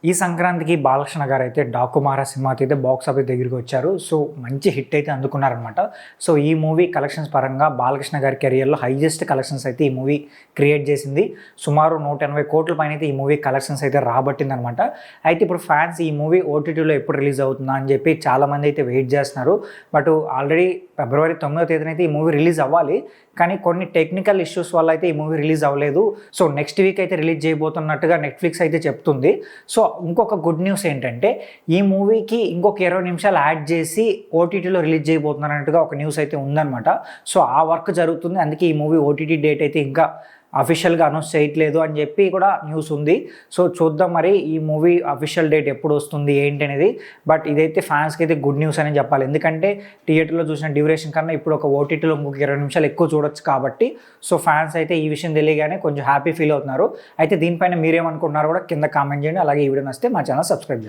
ఈ సంక్రాంతికి బాలకృష్ణ గారు అయితే డాకుమార సినిమాతో అయితే బాక్స్ ఆఫీస్ దగ్గరికి వచ్చారు. సో మంచి హిట్ అయితే అందుకున్నారనమాట. సో ఈ మూవీ కలెక్షన్స్ పరంగా బాలకృష్ణ గారి కెరియర్లో హైయెస్ట్ కలెక్షన్స్ అయితే ఈ మూవీ క్రియేట్ చేసింది. సుమారు 180 కోట్ల పైన అయితే ఈ మూవీ కలెక్షన్స్ అయితే రాబట్టిందనమాట. అయితే ఇప్పుడు ఫ్యాన్స్ ఈ మూవీ ఓటీటీలో ఎప్పుడు రిలీజ్ అవుతుందా అని చెప్పి చాలామంది అయితే వెయిట్ చేస్తున్నారు. బట్ ఆల్రెడీ ఫిబ్రవరి 9వ తేదీన అయితే ఈ మూవీ రిలీజ్ అవ్వాలి. కానీ కొన్ని టెక్నికల్ ఇష్యూస్ వల్ల అయితే ఈ మూవీ రిలీజ్ అవ్వలేదు. సో నెక్స్ట్ వీక్ అయితే రిలీజ్ చేయబోతున్నట్టుగా నెట్ఫ్లిక్స్ అయితే చెప్తుంది. సో ఇంకొక గుడ్ న్యూస్ ఏంటంటే ఈ మూవీకి ఇంకొక 20 నిమిషాలు యాడ్ చేసి ఓటీటీలో రిలీజ్ చేయబోతున్నట్టుగా ఒక న్యూస్ అయితే ఉందన్నమాట. సో ఆ వర్క్ జరుగుతుంది. అందుకే ఈ మూవీ ఓటీటీ డేట్ అయితే ఇంకా అఫీషియల్గా అనౌన్స్ చేయట్లేదు అని చెప్పి కూడా న్యూస్ ఉంది. సో చూద్దాం మరి ఈ మూవీ అఫీషియల్ డేట్ ఎప్పుడు వస్తుంది ఏంటి అనేది. బట్ ఇదైతే ఫ్యాన్స్కి అయితే గుడ్ న్యూస్ అని చెప్పాలి. ఎందుకంటే థియేటర్లో చూసిన డ్యూరేషన్ కన్నా ఇప్పుడు ఒక ఓటీటీలో ఇంకొక 20 నిమిషాలు ఎక్కువ చూడొచ్చు కాబట్టి సో ఫ్యాన్స్ అయితే ఈ విషయం తెలియగానే కొంచెం హ్యాపీ ఫీల్ అవుతున్నారు. అయితే దీనిపైన మీరేమనుకుంటున్నారో కూడా కింద కామెంట్ చేయండి. అలాగే ఈ వీడియో నచ్చితే మా ఛానల్ సబ్స్క్రైబ్ చేయండి.